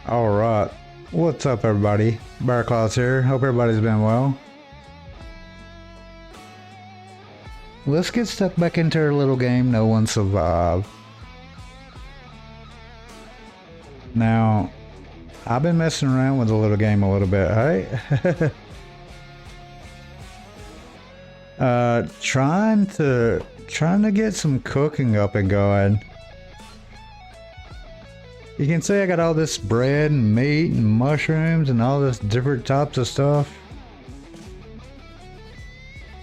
Alright, what's up everybody? Bearclaws here, hope everybody's been well. Let's get stuck back into our little game, No One Survived. Now, I've been messing around with the little game a little bit, hey? Trying to get some cooking up and going. You can see I got all this bread and meat and mushrooms and all this different types of stuff.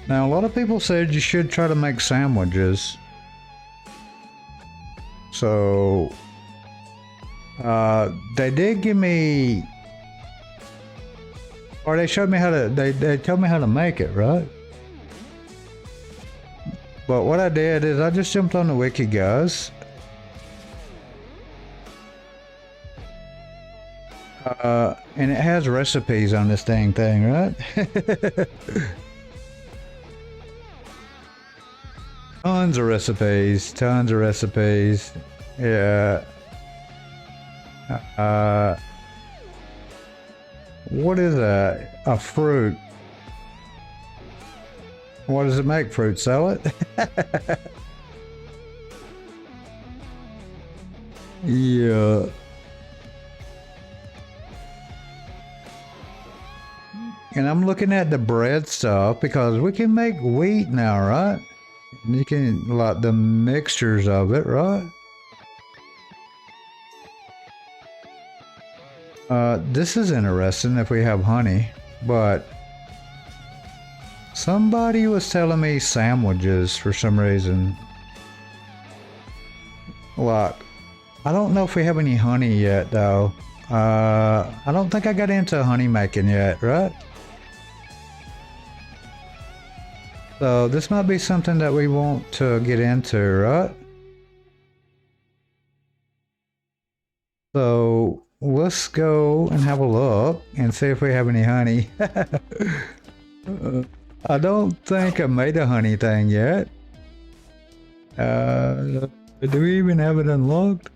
Now, a lot of people said you should try to make sandwiches. So, they did give me, or they showed me how to, they told me how to make it, right? But what I did is I just jumped on the wiki, guys. And it has recipes on this thing, right? Tons of recipes, Yeah. What is that? A fruit. What does it make? Fruit salad? Yeah. And I'm looking at the bread stuff because we can make wheat now, right? You can, like, the mixtures of it, right? This is interesting if we have honey, but somebody was telling me sandwiches for some reason. Like, I don't know if we have any honey yet, though. I don't think I got into honey making yet, right? So this might be something that we want to get into, right? So let's go and have a look and see if we have any honey. I don't think I made a honey thing yet. Do we even have it unlocked?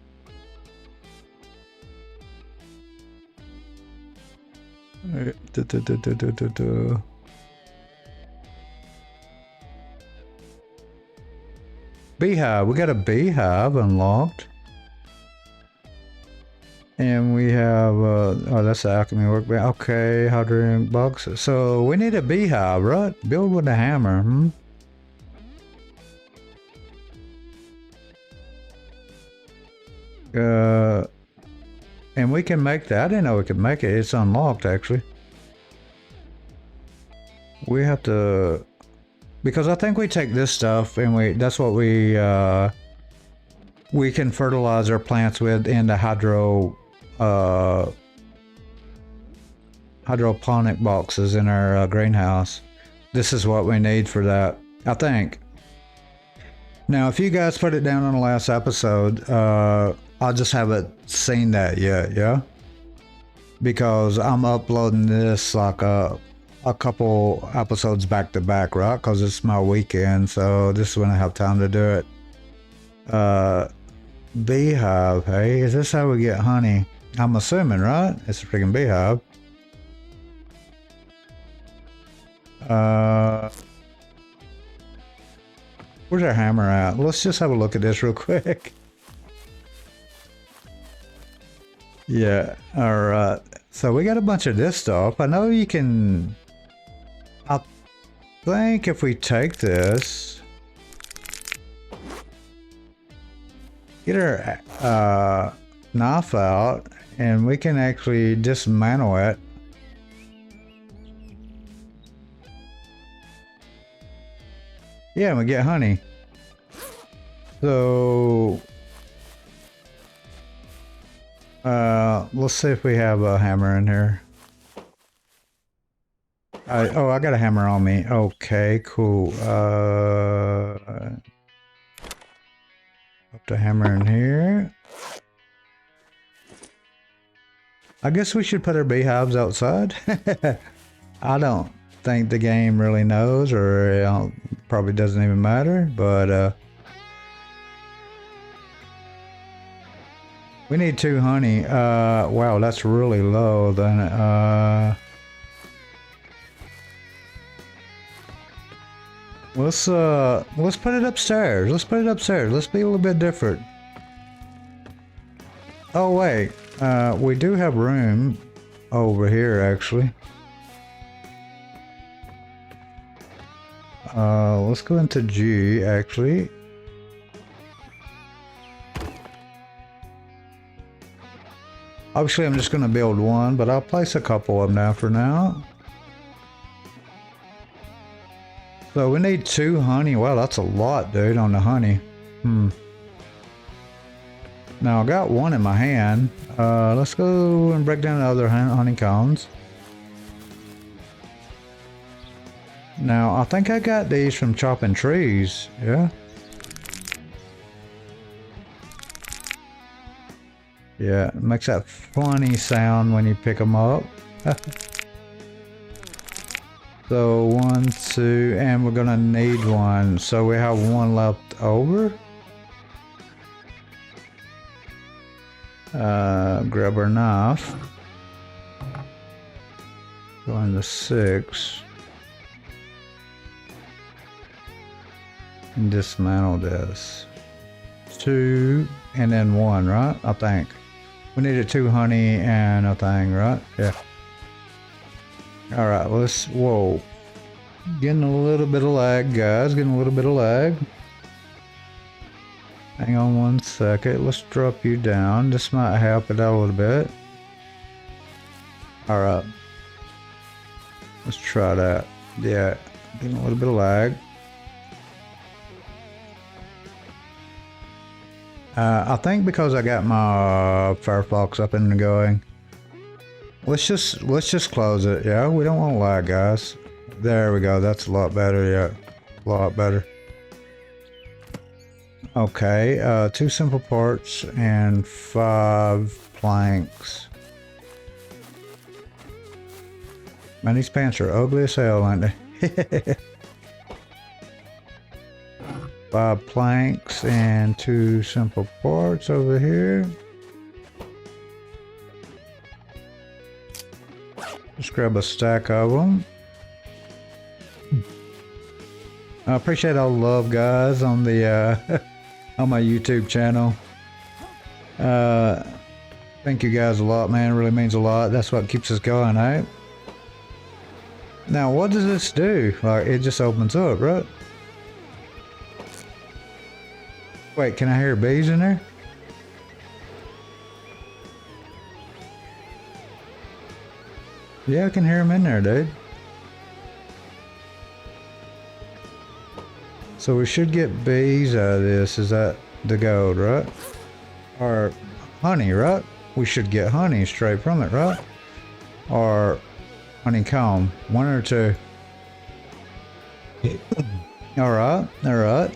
Beehive, we got a beehive unlocked. And we have, oh, that's the alchemy workbench. Okay, how to boxes. So we need a beehive, right? Build with a hammer, and we can make that. I didn't know we could make it. It's unlocked, actually. We have to, because I think we take this stuff and that's what we can fertilize our plants with in the hydroponic boxes in our greenhouse. This is what we need for that, I think. Now, if you guys put it down on the last episode, I just haven't seen that yet, yeah? Because I'm uploading this like a couple episodes back to back, right? Because it's my weekend, so this is when I have time to do it. Beehive, hey? Is this how we get honey? I'm assuming, right? It's a freaking beehive. Where's our hammer at? Let's just have a look at this real quick. Yeah, alright. So we got a bunch of this stuff. I know you can... I think if we take this... Get our knife out, and we can actually dismantle it. Yeah, and we get honey. So... let's see if we have a hammer in here. Oh, I got a hammer on me. Okay, cool. Put the hammer in here. I guess we should put our beehives outside. I don't think the game really knows, or probably doesn't even matter, but We need 2 honey. Wow, that's really low. Then, let's put it upstairs. Let's put it upstairs. Let's be a little bit different. Oh wait, we do have room over here actually. Let's go into G actually. Obviously, I'm just going to build one, but I'll place a couple of them now for now. So we need 2 honey. Wow, that's a lot, dude, on the honey. Now, I got one in my hand. Let's go and break down the other honeycombs. Now, I think I got these from chopping trees. Yeah. Yeah, it makes that funny sound when you pick them up. So 1, 2, and we're gonna need one. So we have one left over. Grab our knife. Go into 6. And dismantle this. 2 and then 1, right? I think. We needed 2 honey and a thing, right? Yeah. Alright, let's... Whoa. Getting a little bit of lag, guys. Getting a little bit of lag. Hang on 1 second. Let's drop you down. This might help it out a little bit. Alright. Let's try that. Yeah. Getting a little bit of lag. I think because I got my Firefox up and going, let's just close it. Yeah, we don't want to lag, guys. There we go. That's a lot better. Yeah, a lot better. Okay, 2 simple parts and 5 planks. Man, these pants are ugly as hell, aren't they? 5 planks and 2 simple parts over here. Just grab a stack of them. I appreciate all the love, guys, on the on my YouTube channel. Thank you guys a lot, man. It really means a lot. That's what keeps us going, right? Now, what does this do? Like, it just opens up, right? Wait, can I hear bees in there? Yeah, I can hear them in there, dude. So we should get bees out of this. Is that the gold, right? Or honey, right? We should get honey straight from it, right? Or honeycomb, 1 or 2. All right, all right.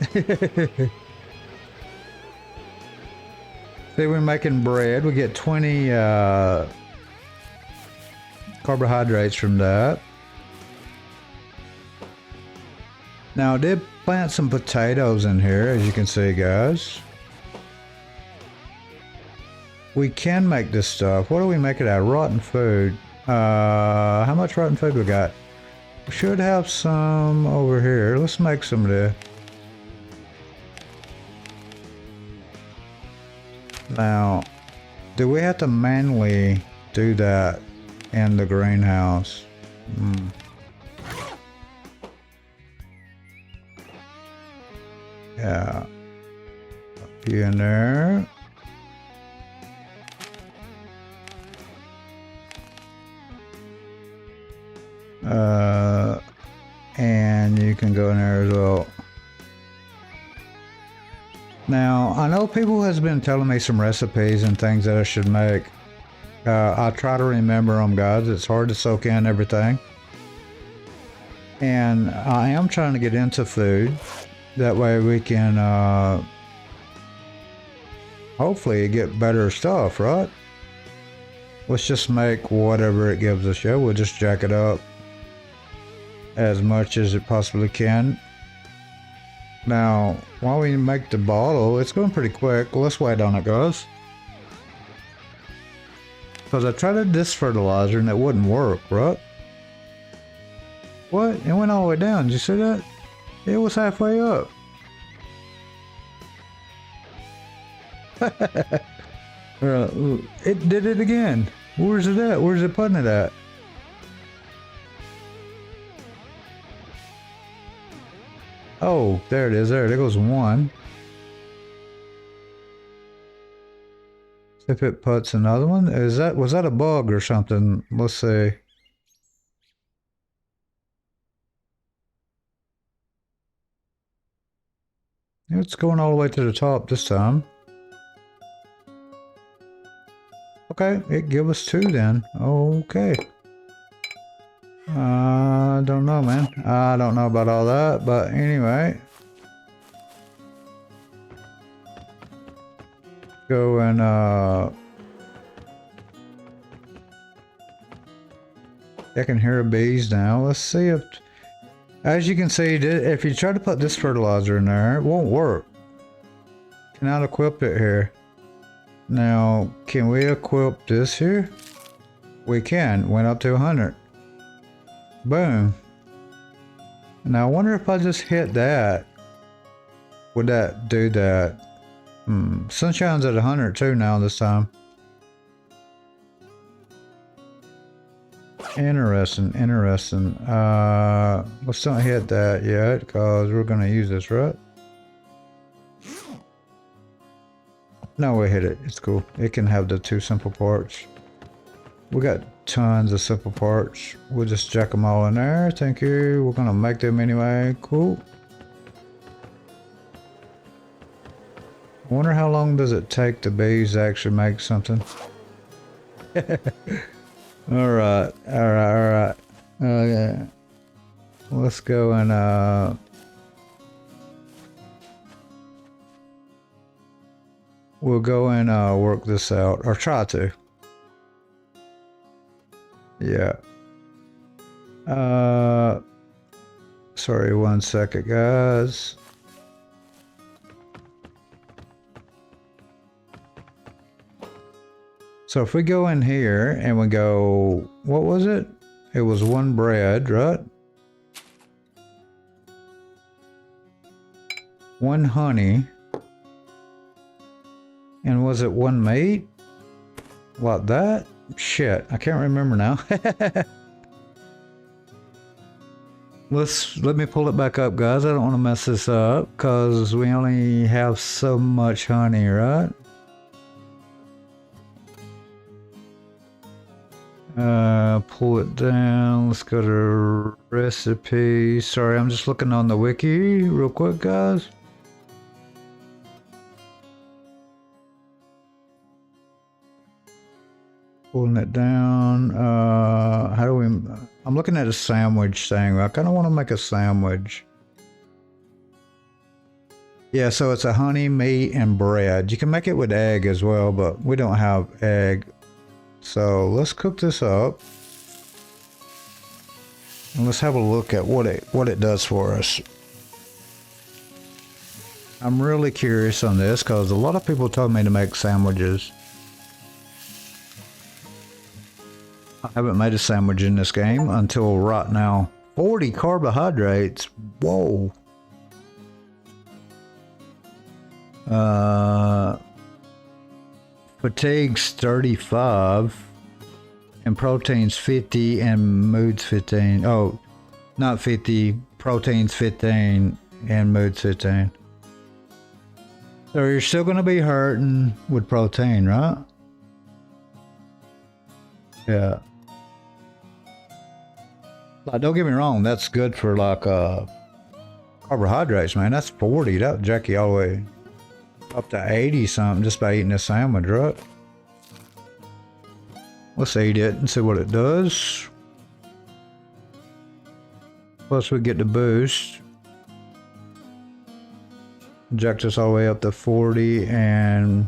See, we're making bread. We get 20 carbohydrates from that. Now, I did plant some potatoes in here, as you can see, guys. We can make this stuff. What do we make it out of? Rotten food. How much rotten food we got? We should have some over here. Let's make some of this. Now, do we have to manually do that in the greenhouse? Yeah. A few in there. And you can go in there as well. Now, I know people has been telling me some recipes and things that I should make. I try to remember them, guys. It's hard to soak in everything. And I am trying to get into food. That way we can hopefully get better stuff, right? Let's just make whatever it gives us. Yeah, we'll just jack it up as much as it possibly can. Now, while we make the bottle, it's going pretty quick. Let's wait on it, guys. Because I tried this fertilizer and it wouldn't work, right? What? It went all the way down. Did you see that? It was halfway up. It did it again. Where's it at? Where's it putting it at? Oh, there it is. There goes one. If it puts another one, was that a bug or something? Let's see. It's going all the way to the top this time. Okay, it give us two then. Okay. I don't know, man. I don't know about all that, but anyway. Go and I can hear bees now. Let's see if, as you can see, if you try to put this fertilizer in there, it won't work. Cannot equip it here. Now, can we equip this here? We can. Went up to 100. Boom. Now, I wonder if I just hit that. Would that do that? Sunshine's at 102 now this time. Interesting, interesting. Let's not hit that yet, because we're going to use this, right? No, we hit it. It's cool. It can have the two simple parts. We got tons of simple parts. We'll just jack them all in there. Thank you. We're going to make them anyway. Cool. I wonder how long does it take the bees to actually make something? Alright, alright. Okay. Let's go and we'll go and work this out, or try to. Yeah. Sorry, 1 second, guys. So if we go in here and we go, what was it? It was 1 bread, right? 1 honey. And was it 1 meat? Like that? Shit, I can't remember now. Let me pull it back up, guys. I don't want to mess this up because we only have so much honey, right? Pull it down. Let's go to recipe. Sorry, I'm just looking on the wiki real quick, guys. Pulling it down. How do we? I'm looking at a sandwich thing. I kind of want to make a sandwich. Yeah, so it's a honey, meat, and bread. You can make it with egg as well, but we don't have egg. So let's cook this up. And let's have a look at what it does for us. I'm really curious on this because a lot of people told me to make sandwiches. I haven't made a sandwich in this game until right now. 40 carbohydrates. Whoa. Fatigue's 35 and protein's 50 and mood's 15. Oh, not 50. Protein's 15 and mood's 15. So you're still going to be hurting with protein, right? Yeah. Like, don't get me wrong, that's good for like carbohydrates, man. That's 40. That would jack you all the way up to 80 something just by eating a sandwich, right? Let's eat it and see what it does. Plus we get the boost. Jacked us all the way up to 40, and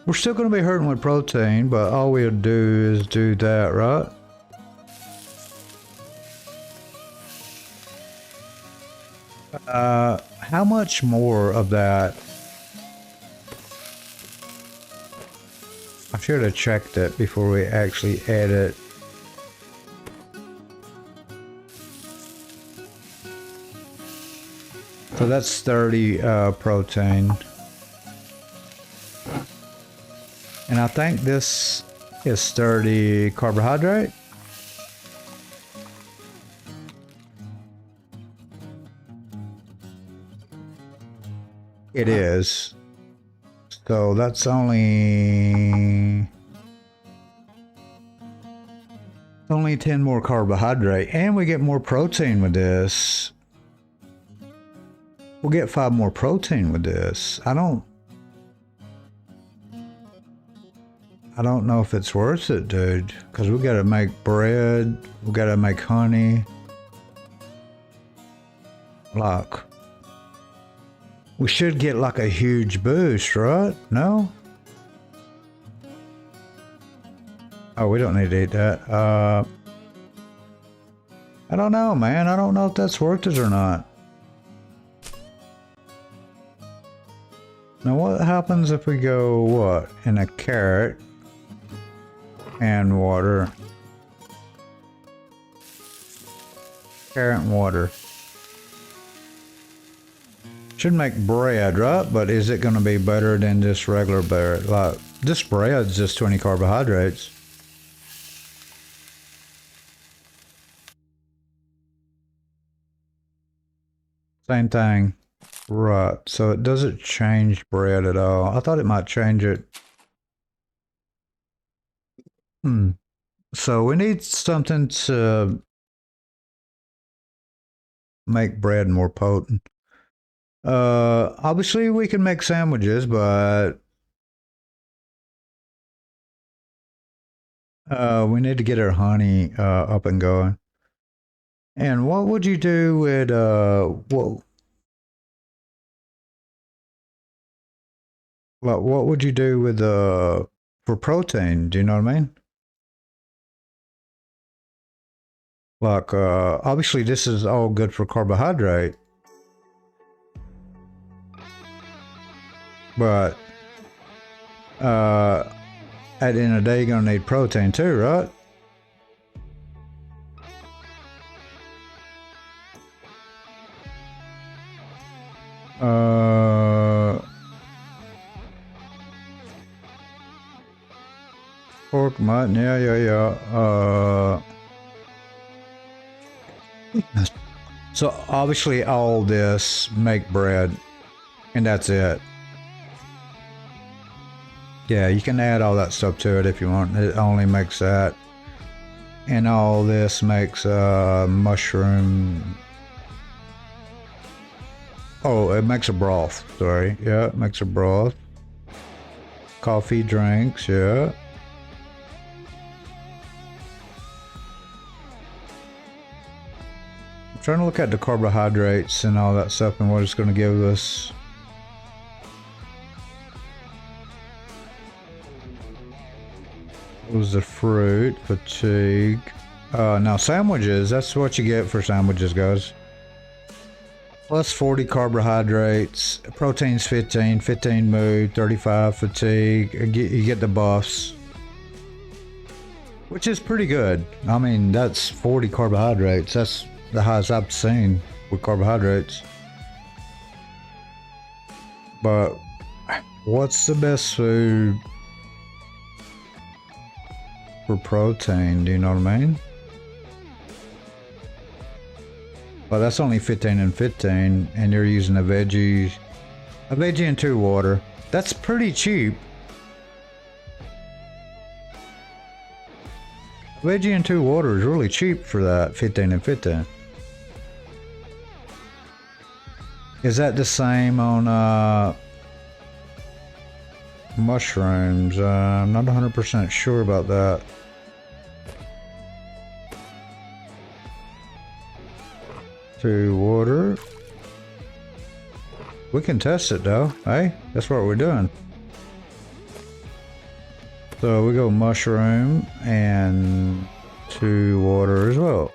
we're still going to be hurting with protein, but all we'll do is do that, right? How much more of that? I should have checked it before we actually add it. So that's 30 protein. And I think this is 30 carbohydrate. It is. So that's only 10 more carbohydrate, and we get more protein with this. We'll get 5 more protein with this. I don't know if it's worth it, dude, because we gotta make bread, we gotta make honey. Like, we should get like a huge boost, right? No? Oh, we don't need to eat that. I don't know, man. I don't know if that's worth it or not. Now, what happens if we go, what? In a carrot and water. Carrot and water. Should make bread, right? But is it going to be better than just regular bread? Like, this bread's just 20 carbohydrates. Same thing. Right, so it doesn't change bread at all. I thought it might change it. So we need something to make bread more potent. Obviously we can make sandwiches, but we need to get our honey up and going. And what would you do with what would you do with for protein? Do you know what I mean? Like obviously this is all good for carbohydrate, but at the end of the day you're gonna need protein too, right? Pork, mutton, yeah. So obviously all this make bread, and that's it. Yeah, you can add all that stuff to it if you want. It only makes that. And all this makes mushroom. Oh, it makes a broth. Sorry. Yeah, it makes a broth. Coffee drinks, yeah. I'm trying to look at the carbohydrates and all that stuff and what it's going to give us. It was the fruit, fatigue. Now sandwiches, that's what you get for sandwiches, guys. Plus 40 carbohydrates, protein's 15, 15 mood, 35 fatigue. You get the buffs, which is pretty good. I mean, that's 40 carbohydrates. That's the highest I've seen with carbohydrates. But what's the best food for protein? Do you know what I mean? Well, that's only 15 and 15, and you're using a veggie and 2 water. That's pretty cheap. Veggie and 2 water is really cheap for that 15 and 15. Is that the same on mushrooms? I'm not 100% sure about that. To water. We can test it though. Hey, that's what we're doing. So we go mushroom and to water as well.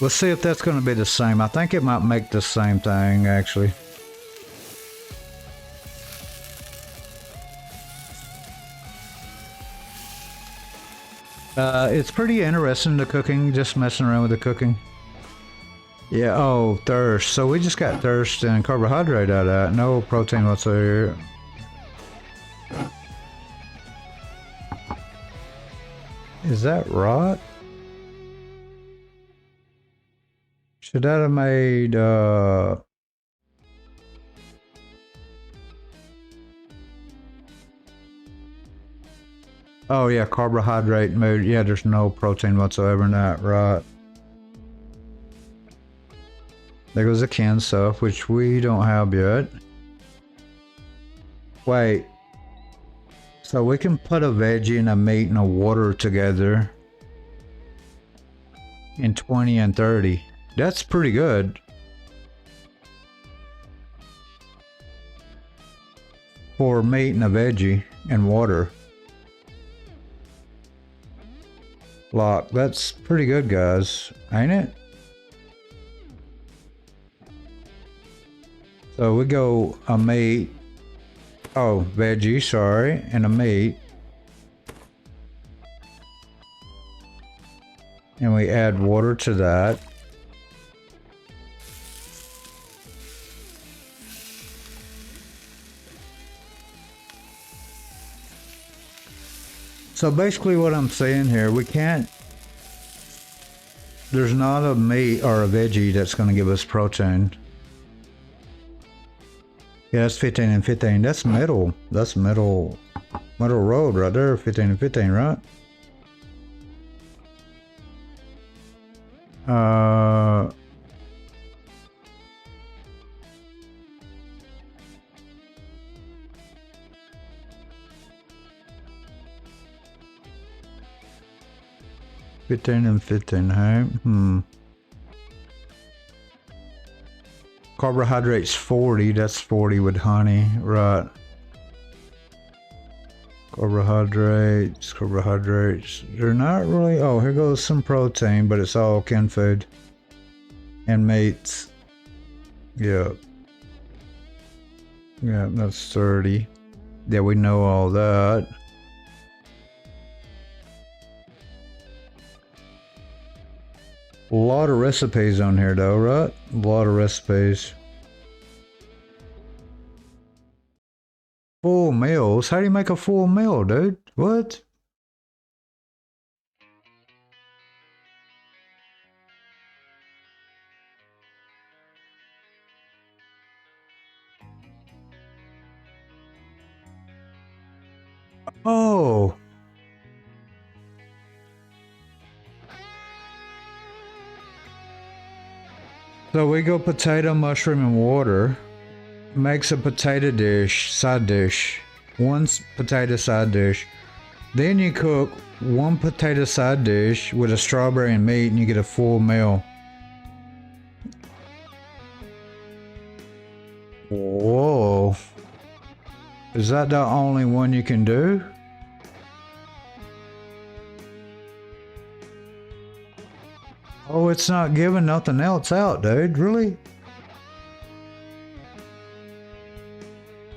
Let's see if that's going to be the same. I think it might make the same thing, actually. It's pretty interesting, the cooking, just messing around with the cooking. Yeah, oh, thirst. So we just got thirst and carbohydrate out of that. No protein whatsoever. Is that rot? Should that have made, oh yeah, carbohydrate mode. Yeah, there's no protein whatsoever in that, right? There goes the canned stuff, which we don't have yet. Wait. So we can put a veggie and a meat and a water together in 20 and 30. That's pretty good. For meat and a veggie and water. Lock. That's pretty good, guys. Ain't it? So we go a meat. Oh, veggie, sorry. And a meat. And we add water to that. So basically what I'm saying here, we can't, there's not a meat or a veggie that's going to give us protein. Yeah, that's 15 and 15. That's middle. That's middle road right there, 15 and 15, right? 15 and 15, hey? Carbohydrates 40, that's 40 with honey, right? Carbohydrates, they're not really, oh, here goes some protein, but it's all canned food. And meats. Yeah. Yeah, that's 30. Yeah, we know all that. A lot of recipes on here though, right? A lot of recipes. Full meals? How do you make a full meal, dude? What? Oh. So we go potato, mushroom, and water. Makes a potato dish, side dish. One potato side dish. Then you cook one potato side dish with a strawberry and meat and you get a full meal. Whoa. Is that the only one you can do? Oh, it's not giving nothing else out, dude. Really?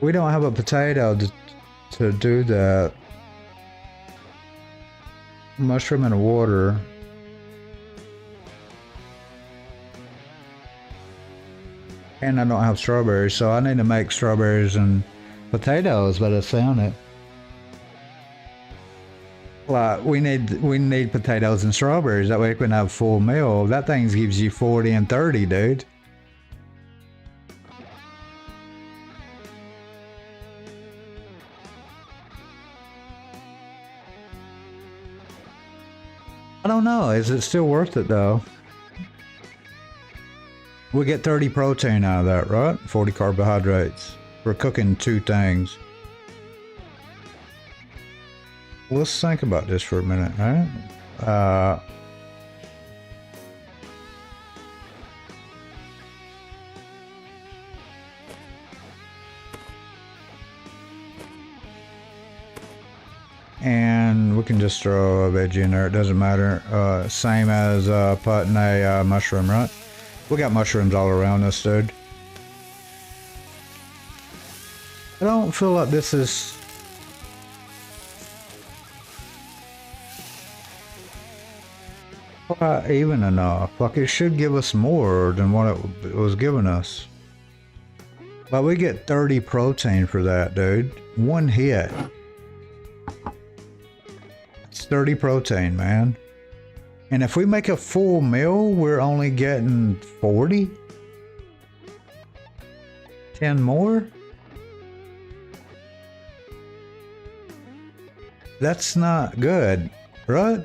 We don't have a potato to do that. Mushroom and water. And I don't have strawberries, so I need to make strawberries and potatoes by the sound it. Like we need potatoes and strawberries. That way we can have a full meal. That thing gives you 40 and 30, dude. I don't know. Is it still worth it though? We get 30 protein out of that, right? 40 carbohydrates. We're cooking two things. Let's think about this for a minute, right? and we can just throw a veggie in there. It doesn't matter. Same as putting a mushroom, right? We got mushrooms all around us, dude. I don't feel like this is quite even enough. Like it should give us more than what it was giving us. But we get 30 protein for that, dude. One hit. It's 30 protein, man. And if we make a full meal, we're only getting 40? 10 more? That's not good, right?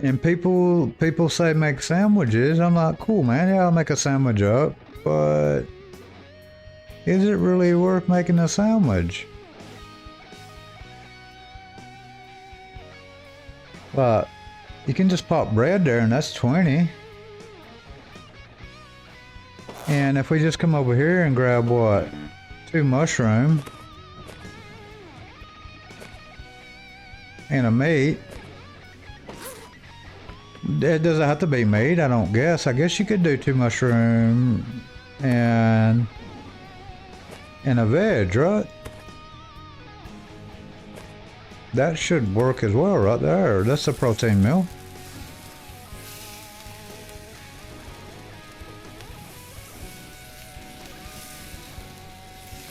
And people say make sandwiches. I'm like, cool, man. Yeah, I'll make a sandwich up, but is it really worth making a sandwich? But you can just pop bread there, and that's 20. And if we just come over here and grab what? 2 mushroom and a meat. It doesn't have to be meat, I don't guess. I guess you could do 2 mushroom and a veg, right? That should work as well right there. That's a protein meal.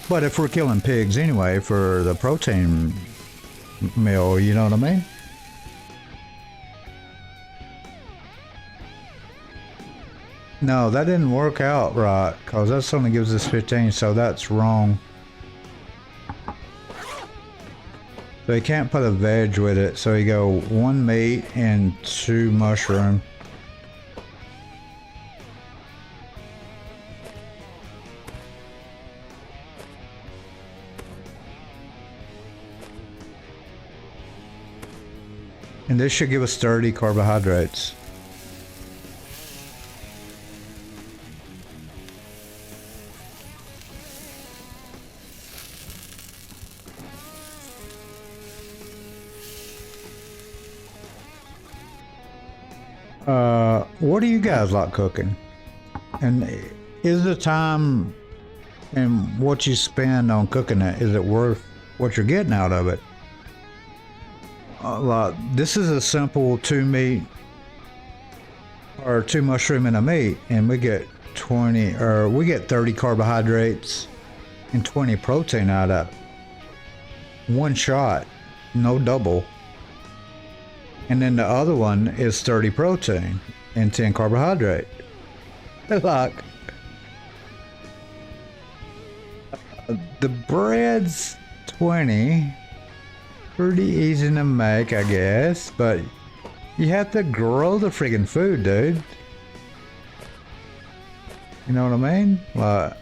But if we're killing pigs anyway for the protein meal, you know what I mean? No, that didn't work out right, because that only gives us 15, so that's wrong. So you can't put a veg with it, so you go 1 meat and 2 mushroom. And this should give us 30 carbohydrates. What do you guys like cooking? And is the time and what you spend on cooking it, is it worth what you're getting out of it? Like, this is a simple 2 meat or 2 mushroom and a meat, and we get 20, or we get 30 carbohydrates and 20 protein out of it. One shot, no double. And then the other one is 30 protein and 10 carbohydrate. Like, the bread's 20. Pretty easy to make, I guess, but you have to grow the friggin' food, dude. You know what I mean? Like,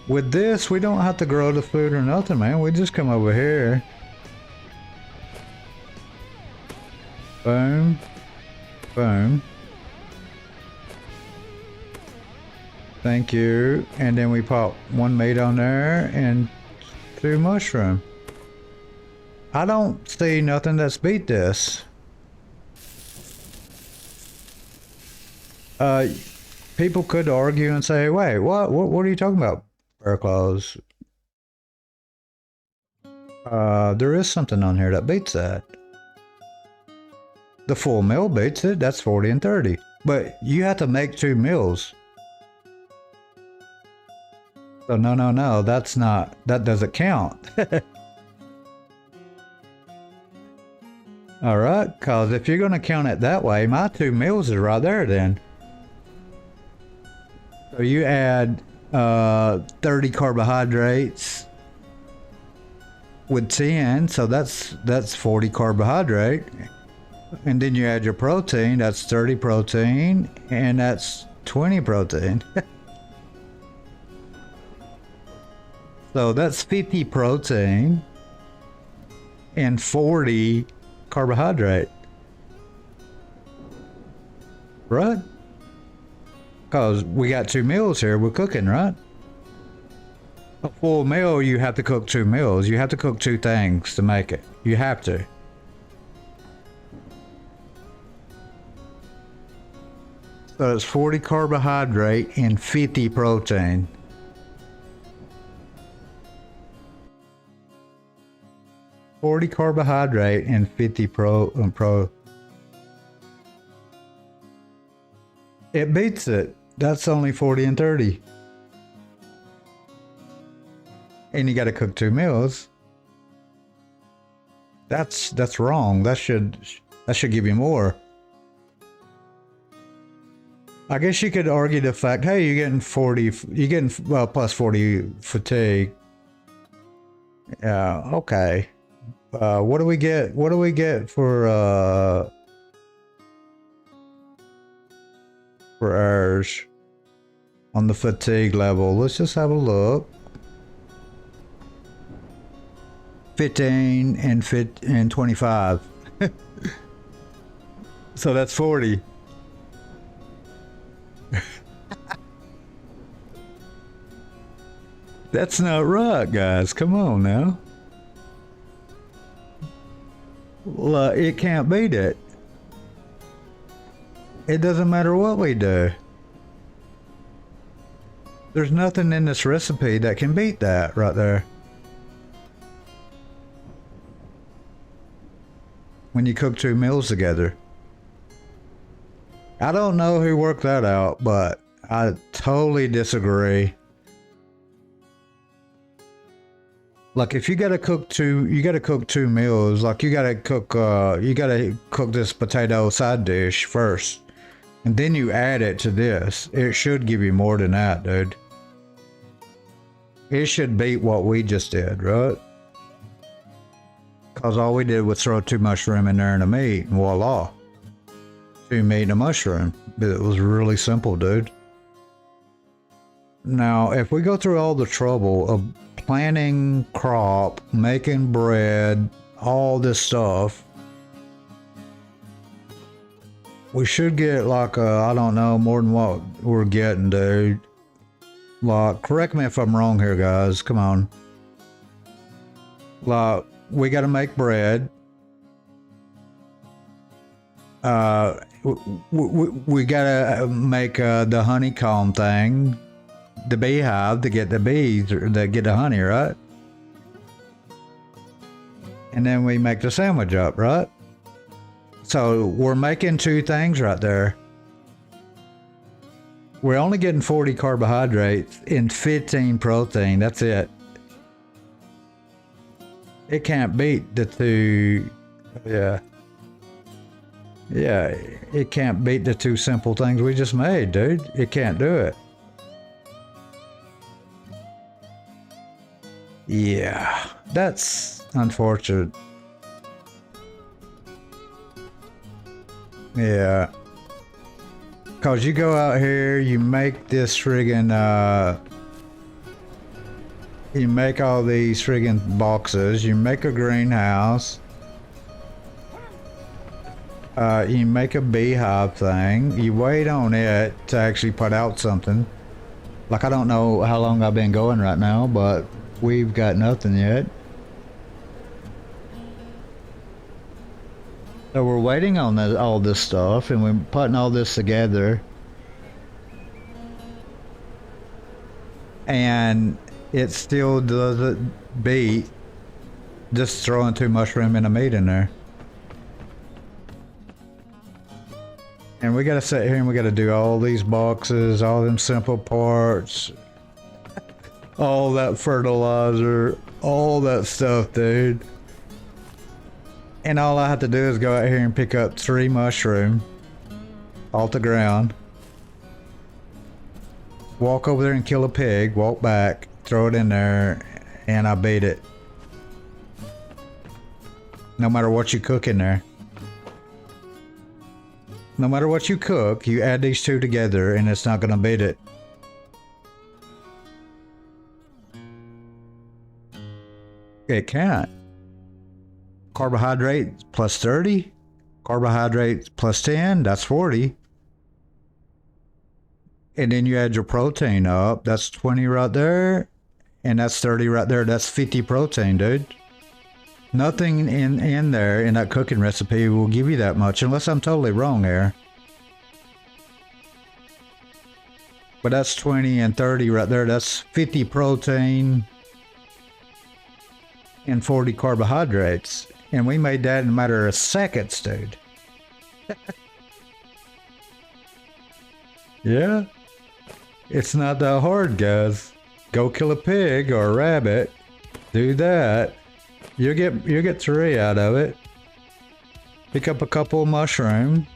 with this, we don't have to grow the food or nothing, man. We just come over here. Boom. Boom. Thank you. And then we pop 1 meat on there and 2 mushroom. I don't see nothing that's beat this. People could argue and say, wait, what are you talking about, Bearclaws? There is something on here that beats that. The full meal beats it. That's 40 and 30. But you have to make 2 meals. So no, that's not, that doesn't count. All right, because if you're going to count it that way, my 2 meals is right there then. So you add 30 carbohydrates with 10, so that's 40 carbohydrate. And then you add your protein, that's 30 protein, and that's 20 protein. So that's 50 protein and 40 carbohydrate. Right? Because we got 2 meals here. We're cooking, right? A full meal, you have to cook 2 meals. You have to cook 2 things to make it. You have to. So it's 40 carbohydrate and 50 protein. $40 carbohydrate and 50 pro. It beats it. That's only 40 and 30. And you got to cook 2 meals. That's wrong. That should give you more. I guess you could argue the fact, hey, you're getting 40, well, plus 40 fatigue. Yeah, okay. What do we get? What do we get for ours on the fatigue level? Let's just have a look. 15 and 25. So that's 40. That's not right, guys. Come on now. Well, it can't beat it. It doesn't matter what we do. There's nothing in this recipe that can beat that right there. When you cook 2 meals together. I don't know who worked that out, but I totally disagree. Like if you gotta cook 2 meals. Like you gotta cook this potato side dish first, and then you add it to this. It should give you more than that, dude. It should beat what we just did, right? Cause all we did was throw 2 mushroom in there and a meat, and voila. 2 meat and a mushroom. It was really simple, dude. Now, if we go through all the trouble of planting crop, making bread, all this stuff, we should get like I don't know, more than what we're getting, dude. Like, correct me if I'm wrong here, guys. Come on. Like, we got to make bread. We gotta make the honeycomb thing, the beehive to get the bees or to get the honey, right? And then we make the sandwich up, right? So we're making 2 things right there. We're only getting 40 carbohydrates and 15 protein. That's it. It can't beat the 2. Yeah. Yeah, it can't beat the 2 simple things we just made, dude. It can't do it. Yeah, that's unfortunate. Yeah. Cause you go out here, you make this friggin' you make all these friggin' boxes, you make a greenhouse. You make a beehive thing, you wait on it to actually put out something. Like, I don't know how long I've been going right now, but we've got nothing yet. So we're waiting on all this stuff, and we're putting all this together. And it still doesn't beat just throwing 2 mushroom and a meat in there. And we gotta sit here and we gotta do all these boxes, all them simple parts, all that fertilizer, all that stuff, dude. And all I have to do is go out here and pick up 3 mushroom off the ground, walk over there and kill a pig, walk back, throw it in there, and I beat it. No matter what you cook in there. No matter what you cook, you add these 2 together and it's not gonna beat it. It can't. Carbohydrates plus 30, carbohydrates plus 10, that's 40. And then you add your protein up. That's 20 right there. And that's 30 right there. That's 50 protein, dude. Nothing in there in that cooking recipe will give you that much, unless I'm totally wrong here. But that's 20 and 30 right there. That's 50 protein and 40 carbohydrates. And we made that in a matter of seconds, dude. Yeah. It's not that hard, guys. Go kill a pig or a rabbit. Do that. You'll get 3 out of it. Pick up a couple of mushrooms.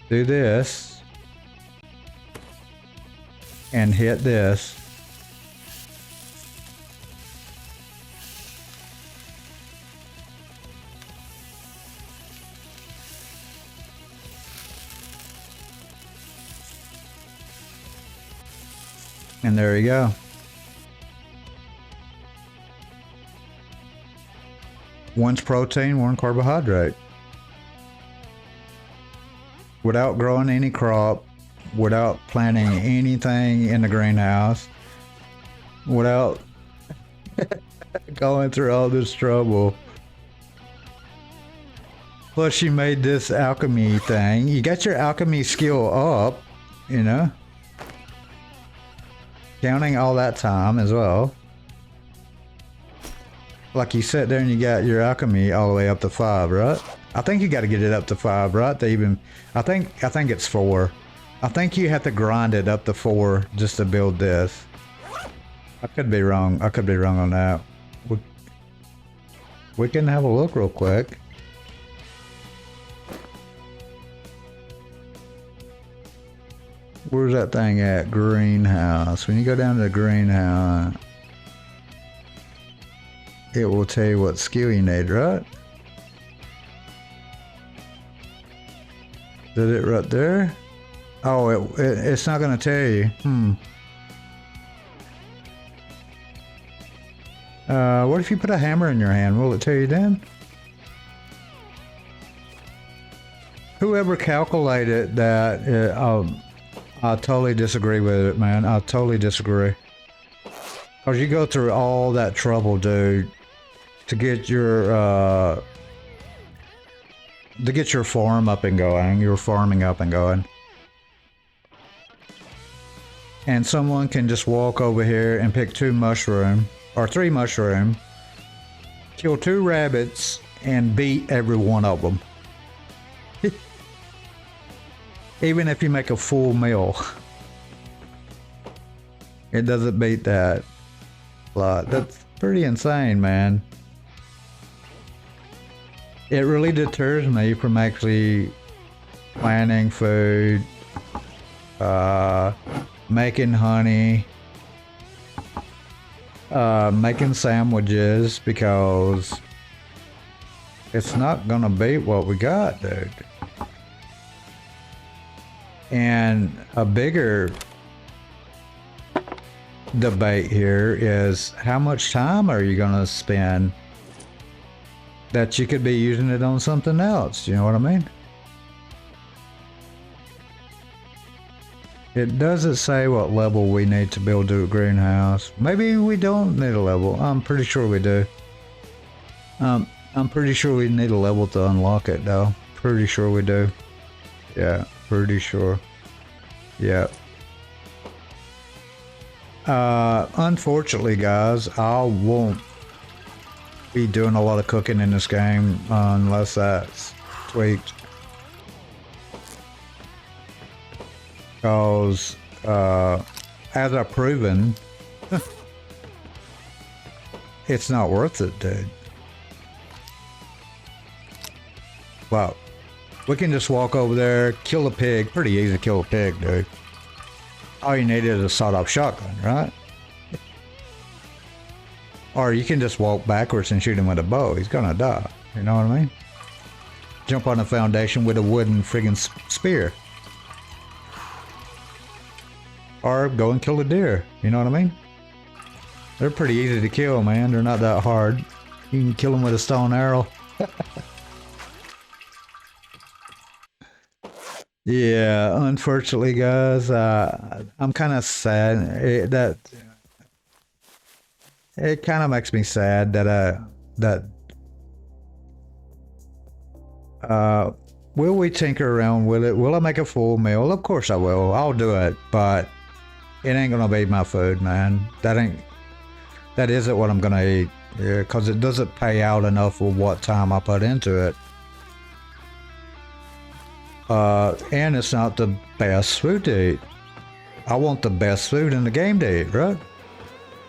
Do this. And hit this. And there you go. One's protein, one carbohydrate. Without growing any crop, without planting anything in the greenhouse, without going through all this trouble. Plus you made this alchemy thing. You got your alchemy skill up, you know. Counting all that time as well. Like you sat there and you got your alchemy all the way up to 5, right? I think you got to get it up to 5, right? To even, I think it's 4. I think you have to grind it up to 4 just to build this. I could be wrong. I could be wrong on that. We can have a look real quick. Where's that thing at? Greenhouse. When you go down to the greenhouse, it will tell you what skill you need, right? Did it right there? Oh, it's not going to tell you. What if you put a hammer in your hand? Will it tell you then? Whoever calculated that, I totally disagree with it, man. I totally disagree. Because you go through all that trouble, dude, to get your farm up and going, your farming up and going. And someone can just walk over here and pick 2 mushroom, or 3 mushroom, kill 2 rabbits, and beat every one of them. Even if you make a full meal, it doesn't beat that a lot. That's pretty insane, man. It really deters me from actually planning food, making honey, making sandwiches, because it's not gonna beat what we got, dude. And a bigger debate here is, how much time are you gonna spend that you could be using it on something else? You know what I mean? It doesn't say what level we need to build a greenhouse. Maybe we don't need a level. I'm pretty sure we do. I'm pretty sure we need a level to unlock it, though. Pretty sure we do. Yeah, pretty sure. Yeah. Unfortunately, guys, I won't be doing a lot of cooking in this game unless that's tweaked. Because, as I've proven, it's not worth it, dude. Wow. We can just walk over there, kill a pig. Pretty easy to kill a pig, dude. All you need is a sawed-off shotgun, right? Or you can just walk backwards and shoot him with a bow. He's gonna die. You know what I mean? Jump on a foundation with a wooden friggin' spear. Or go and kill a deer. You know what I mean? They're pretty easy to kill, man. They're not that hard. You can kill them with a stone arrow. Yeah, unfortunately, guys, I'm kind of sad. It kind of makes me sad that uh, will we tinker around with it? Will I make a full meal? Of course I will. I'll do it, but it ain't gonna be my food, man. That isn't what I'm gonna eat. Yeah, because it doesn't pay out enough for what time I put into it. And it's not the best food to eat. I want the best food in the game to eat, right?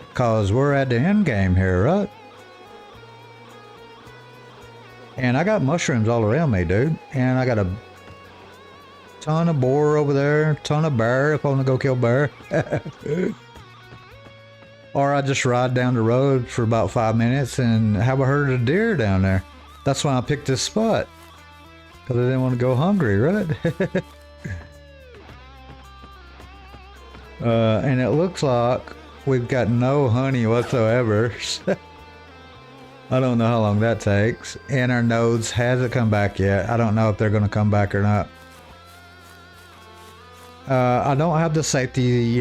Because we're at the end game here, right? And I got mushrooms all around me, dude. And I got a ton of boar over there, ton of bear if I want to go kill bear. Or I just ride down the road for about 5 minutes and have a herd of deer down there. That's why I picked this spot. Because I didn't want to go hungry, right? And it looks like we've got no honey whatsoever. I don't know how long that takes. And our nodes hasn't come back yet. I don't know if they're going to come back or not. I don't have the safety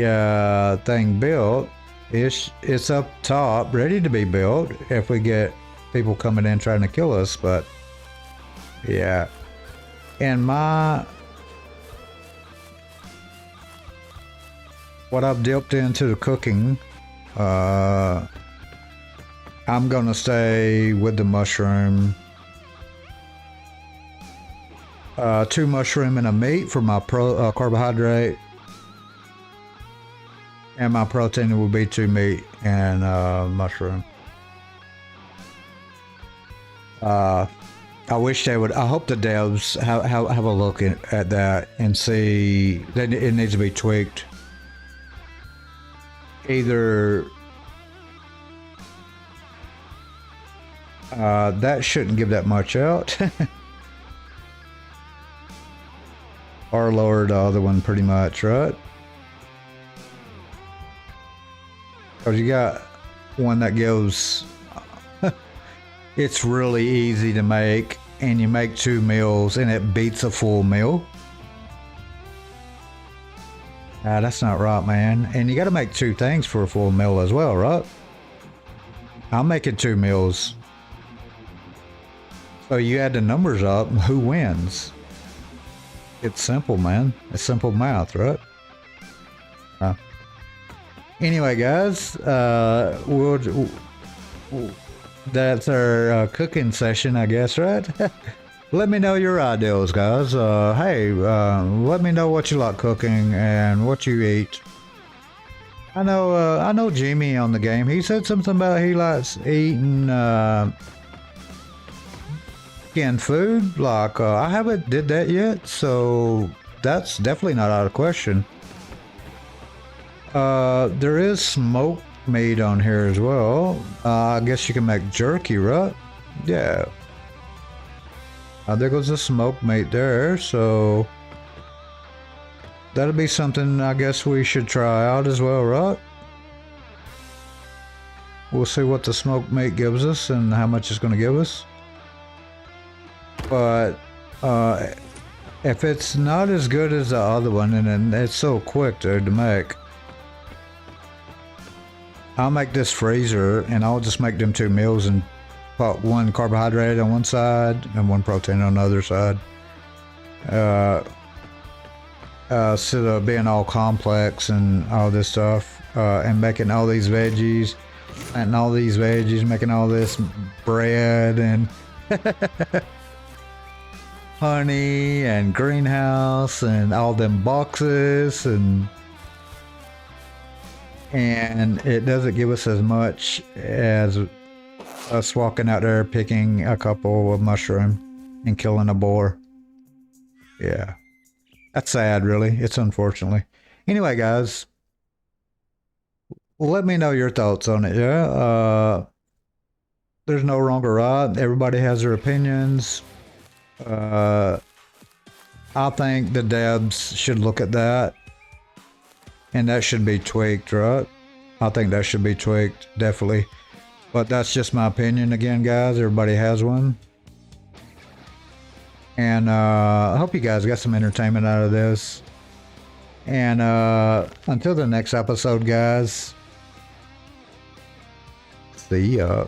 thing built. It's up top, ready to be built if we get people coming in trying to kill us. But yeah, and what I've dipped into the cooking, I'm gonna stay with the mushroom. 2 mushroom and a meat for my carbohydrate. And my protein will be 2 meat and mushroom. I wish they would. I hope the devs have a look at that and see that it needs to be tweaked. Either that shouldn't give that much out, or lower the other one pretty much, right? Because you got one that gives, it's really easy to make, and you make 2 meals and it beats a full meal. That's not right, man. And you got to make 2 things for a full meal as well, right? I'm making 2 meals. So you add the numbers up, who wins? It's simple, man. It's simple math, right? Anyway, guys, that's our cooking session, I guess, right? Let me know your ideas, guys. Hey, let me know what you like cooking and what you eat. I know Jimmy on the game. He said something about he likes eating canned food. Like I haven't did that yet, so that's definitely not out of question. There is smoked meat on here as well. I guess you can make jerky, right? Yeah. There goes the smoked meat there, so that'll be something I guess we should try out as well, right? We'll see what the smoked meat gives us and how much it's going to give us. But if it's not as good as the other one, and it's so quick to make, I'll make this freezer and I'll just make them 2 meals and put 1 carbohydrate on one side and 1 protein on the other side. Instead of being all complex and all this stuff, and making all these veggies, planting all these veggies, making all this bread and honey and greenhouse and all them boxes, and it doesn't give us as much as us walking out there picking a couple of mushroom and killing a boar. Yeah, that's sad, really. It's unfortunately. Anyway, guys, let me know your thoughts on it. Yeah, there's no wrong or right. Everybody has their opinions. I think the devs should look at that. And that should be tweaked, right? I think that should be tweaked, definitely. But that's just my opinion again, guys. Everybody has one. And I hope you guys got some entertainment out of this. And until the next episode, guys, see ya.